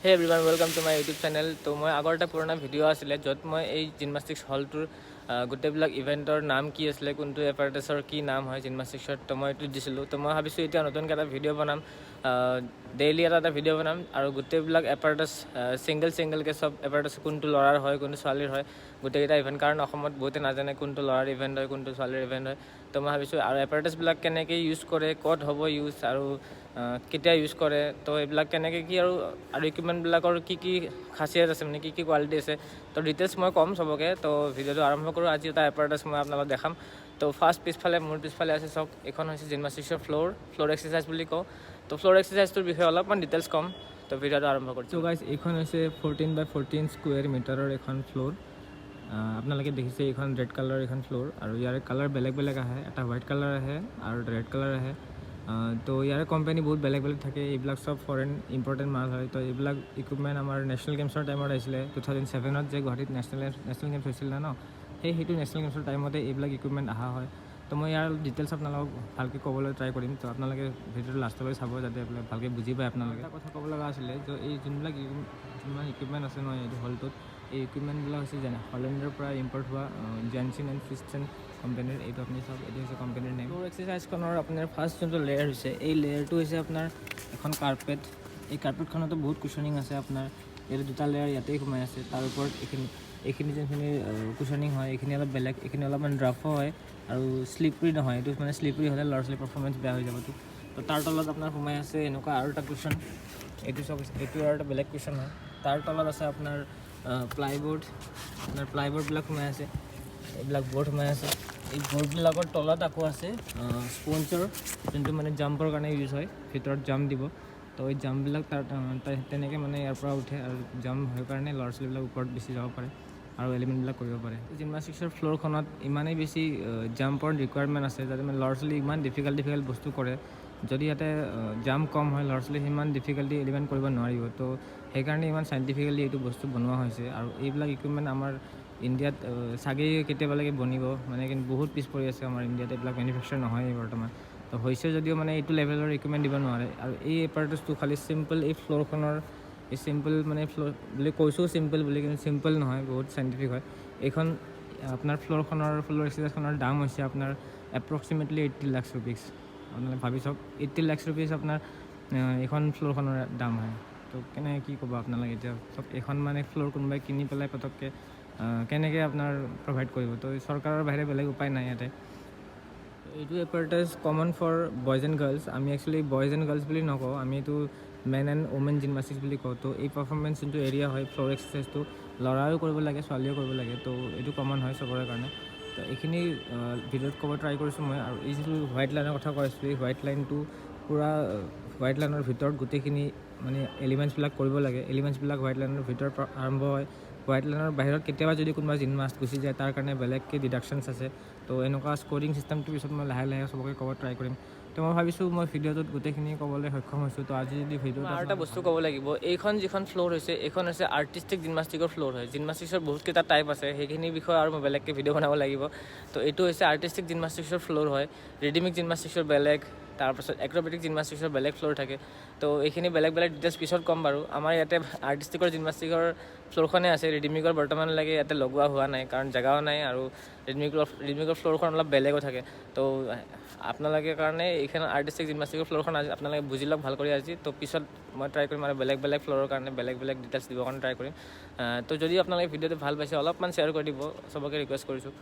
Hey everyone, welcome to my YouTube channel. তো মই আগৰ এটা পুৰণা ভিডিঅ' আছিলে য'ত মই এই জিমনাষ্টিক্স হলটোৰ গোটেইবিলাক ইভেণ্টৰ নাম কি আছিলে, কোনটো এপাৰ্টাছৰ কি নাম হয় জিমনাষ্টিক্সত, তো মই এইটো দিছিলোঁ। তো মই ভাবিছোঁ এতিয়া নতুনকৈ এটা ভিডিঅ' বনাম, ডেইলি এটা ভিডিঅ' বনাম আৰু গোটেইবিলাক এপাৰ্টাছ ছিংগলকৈ চব এপাৰ্টাছ কোনটো ল'ৰাৰ হয় কোনটো ছোৱালীৰ হয় গোটেইকেইটা ইভেণ্ট, কাৰণ অসমত বহুতে নাজানে কোনটো ল'ৰাৰ ইভেণ্ট হয় কোনটো ছোৱালীৰ ইভেণ্ট হয়। তো মই ভাবিছোঁ আৰু এপাৰ্টাছবিলাক কেনেকৈ ইউজ কৰে, ক'ত হ'ব ইউজ আৰু কেতিয়া ইউজ কৰে, তো এইবিলাক কেনেকৈ কি আৰু ইকুইপমেণ্টবিলাকৰ কি কি খাচিয়ত আছে, মানে কি কি কোৱালিটি আছে, তো ডিটেইলছ মই ক'ম চবকে। তো ভিডিঅ'টো আৰম্ভ কৰোঁ। আজি এটা এপাৰ্টাছ মই আপোনালোকক দেখাম। তো ফাৰ্ষ্ট মোৰ পিছফালে আছে চাওক, এইখন হৈছে জিমনাষ্টিক্সৰ ফ্ল'ৰ এক্সাৰচাইজ বুলি কওঁ। তো ফ্ল'ৰ এক্সাৰচাইজটোৰ বিষয়ে অলপমান ডিটেইলছ ক'ম। তো ভিডিঅ'টো আৰম্ভ কৰিছোঁ। চ' গাইজ, এইখন হৈছে 14x14 স্কুৱেৰ মিটাৰৰ এখন ফ্ল'ৰ। আপোনালোকে দেখিছে এইখন ৰেড কালাৰ এইখন ফ্ল'ৰ, আৰু ইয়াৰ কালাৰ বেলেগ বেলেগ আহে, এটা হোৱাইট কালাৰ আহে আৰু এটা ৰেড কালাৰ আহে। তো ইয়াৰ কোম্পানী বহুত বেলেগ বেলেগ থাকে, এইবিলাক চব ফৰেন ইম্পৰ্টেণ্ট মাল হয়। তো এইবিলাক ইকুইপমেণ্ট আমাৰ নেশ্যনেল গেমছৰ টাইমত আহিছিলে 2007 যে গুৱাহাটীত নেশ্যনেল গেমছ হৈছিলে ন, সেইটো নেশ্যনেল গেমছৰ টাইমতে এইবিলাক ইকুইপমেণ্ট অহা হয়। তো মই ইয়াৰ ডিটেইলছ আপোনালোকক ভালকৈ ক'বলৈ ট্ৰাই কৰিম। তো আপোনালোকে ভিডিঅ'টো লাষ্টলৈ চাব যাতে ভালকৈ বুজি পায়। আপোনালোকে এটা কথা ক'ব লগা আছিলে যে এই যোনবিলাক ইকুইপমেণ্ট আছে নহয় এইটো হলটোত, এই ইকুইপমেণ্টবিলাক হৈছে যেনে হলেণ্ডৰ পৰা ইম্পৰ্ট হোৱা জেনচিন এণ্ড ফিষ্টেন কোম্পানীৰ। এইটো আপুনি চাওক, এইটো হৈছে কোম্পানীৰ নেম। ফ্ল'ৰ এক্সাৰচাইজখনৰ আপোনাৰ ফাৰ্ষ্ট যোনটো লেয়াৰ হৈছে, এই লেয়াৰটো হৈছে আপোনাৰ এখন কাৰ্পেট। এই কাৰ্পেটখনতো বহুত কুশ্যনিং আছে, আপোনাৰ ইয়াতে দুটা লেয়াৰ ইয়াতেই সোমাই আছে। তাৰ ওপৰত এইখিনি যোনখিনি কুশ্যনিং হয় এইখিনি অলপ বেলেগ, এইখিনি অলপমান ৰাফো হয় আৰু শ্লিপাৰী নহয়। এইটো মানে শ্লিপাৰী হ'লে ল'ৰা ছোৱালীৰ পাৰফৰ্মেঞ্চ বেয়া হৈ যাবতো। তো তাৰ তলত আপোনাৰ সোমাই আছে এনেকুৱা আৰু এটা কুশ্যন, এইটো চাওক, এইটো আৰু এটা বেলেগ কুশ্যন হয়। তাৰ তলত আছে আপোনাৰ প্লাইবৰ্ডবিলাক সোমাই আছে, এইবিলাক বৰ্ড সোমাই আছে। এই বৰ্ডবিলাকৰ তলত আকৌ আছে স্পঞ্জৰ, যোনটো মানে জাম্পৰ কাৰণে ইউজ হয়, ভিতৰত জাম্প দিব। তো এই জাম্পবিলাক তেনেকৈ মানে ইয়াৰ পৰা উঠে, আৰু জাম্প হোৱাৰ কাৰণে ল'ৰা ছোৱালীবিলাক ওপৰত বেছি যাব পাৰে আৰু এলিমেণ্টবিলাক কৰিব পাৰে। জিমনাষ্টিক্সৰ ফ্ল'ৰখনত ইমানেই বেছি জাম্পৰ ৰিকুৱাৰমেণ্ট আছে, যাতে মানে ল'ৰা ছোৱালী ইমান ডিফিকাল্ট বস্তু কৰে। যদি ইয়াতে জাম্প কম হয়, ল'ৰা ছোৱালী সিমান ডিফিকাল্টি এলিমেণ্ট কৰিব নোৱাৰিব। তো সেইকাৰণে ইমান চাইণ্টিফিকেলি এইটো বস্তু বনোৱা হৈছে। আৰু এইবিলাক ইকুইপমেণ্ট আমাৰ ইণ্ডিয়াত চাগে কেতিয়াবালৈকে বনিব, মানে কিন্তু বহুত পিছ পৰি আছে আমাৰ ইণ্ডিয়াত, এইবিলাক মেনুফেকচাৰ নহয় বৰ্তমান। তো হৈছে যদিও মানে এইটো লেভেলৰ ইকুইপমেণ্ট দিব নোৱাৰে। আৰু এই এপাৰ্টাছটো খালি চিম্পল এই ফ্ল'ৰখনৰ, এই চিম্পল মানে ফ্ল'ৰ বুলি কৈছোঁ চিম্পল বুলি, কিন্তু চিম্পল নহয়, বহুত চাইণ্টিফিক হয়। এইখন আপোনাৰ ফ্ল'ৰ এক্সাৰচাইজখনৰ দাম হৈছে আপোনাৰ এপ্ৰক্সিমেটলি 80 লাখ ৰুপিজ। আপোনালোকে ভাবি চাওক, 80 লাখ ৰুপিজ আপোনাৰ এইখন ফ্ল'ৰখনৰ দাম হয়। তো কেনেকৈ কি ক'ব আপোনালোকে এতিয়া চব, এইখন মানে ফ্ল'ৰ কোনোবাই কিনি পেলাই পটককৈ কেনেকৈ আপোনাৰ প্ৰভাইড কৰিব। তো চৰকাৰৰ বাহিৰে বেলেগ উপায় নাই ইয়াতে। এইটো এপাৰ্টাছ common for boys and girls. আমি একচুৱেলি বইজ এণ্ড গাৰ্লছ বুলি নকওঁ, আমি এইটো মেন এণ্ড ওমেন জিমনাষ্টিক্স বুলি কওঁ। তো এই পাৰফৰ্মেঞ্চ যোনটো এৰিয়া হয় ফ্ল'ৰ এক্সাৰচাইজটো, ল'ৰাও কৰিব লাগে ছোৱালীয়েও কৰিব লাগে। তো এইটো কমন হয় চবৰে কাৰণে। তো এইখিনি ভিডিঅ'ত ক'ব ট্ৰাই কৰিছোঁ মই। আৰু এই যিটো হোৱাইট লাইনৰ কথা কৈ আছিলোঁ, এই হোৱাইট লাইনটো পূৰা হোৱাইট লাইনৰ ভিতৰত গোটেইখিনি মানে এলিমেণ্টছবিলাক কৰিব লাগে। এলিমেণ্টছবিলাক হোৱাইট লাইনৰ ভিতৰত আৰম্ভ হয়। হোৱাইট লাইনৰ বাহিৰত কেতিয়াবা যদি কোনোবা জিমনাষ্ট গুচি যায়, তাৰ কাৰণে বেলেগকৈ ডিডাকশ্যনছ আছে। তো এনেকুৱা স্ক'ৰিং চিষ্টেমটো পিছত মই লাহে লাহে চবকে ক'ব ট্ৰাই কৰিম। তো মই ভাবিছোঁ মই ভিডিঅ'টোত গোটেইখিনি ক'বলৈ সক্ষম হৈছোঁ। তো আজি যদি ভিডিঅ'টো আৰু এটা বস্তু ক'ব লাগিব, এইখন যিখন ফ্ল'ৰ হৈছে এইখন হৈছে আৰ্টিষ্টিক জিমনাষ্টিকৰ ফ্ল'ৰ হয়। জিমনাষ্টিক্সৰ বহুতকেইটা টাইপ আছে, সেইখিনিৰ বিষয়ে আৰু মই বেলেগকৈ ভিডিঅ' বনাব লাগিব। তো এইটো হৈছে আৰ্টিষ্টিক জিমনাষ্টিক্সৰ ফ্ল'ৰ হয়। ৰিডিমিক জিমনাষ্টিক্সৰ বেলেগ, তাৰপাছত এক্ৰবেটিক জিমনাষ্টিক্সৰ বেলেগ ফ্ল'ৰ থাকে। তো এইখিনি বেলেগ ডিটেইলছ পিছত ক'ম বাৰু। আমাৰ ইয়াতে আৰ্টিষ্টিকৰ জিমনাষ্টিকৰ ফ্ল'ৰখনেই আছে, ৰিডিমিকৰ বৰ্তমানলৈকে ইয়াতে লগোৱা হোৱা নাই, কাৰণ জেগাও নাই, আৰু ৰিডিমিকৰ ফ্ল'ৰখন অলপ বেলেগো থাকে। তো আপোনালোকে কাৰণে এইখন আৰ্টিষ্টিক জিমনাষ্টিকৰ ফ্ল'ৰখন আজি আপোনালোকে বুজি লওক ভাল কৰি আজি। তো পিছত মই ট্ৰাই কৰিম আৰু বেলেগ ফ্ল'ৰৰ কাৰণে বেলেগ ডিটেইলছ দিবৰ কাৰণে ট্ৰাই কৰিম। তো যদি আপোনালোকে ভিডিঅ'টো ভাল পাইছে অলপমান শ্বেয়াৰ কৰি দিব, চবকে ৰিকুৱেষ্ট কৰিছোঁ।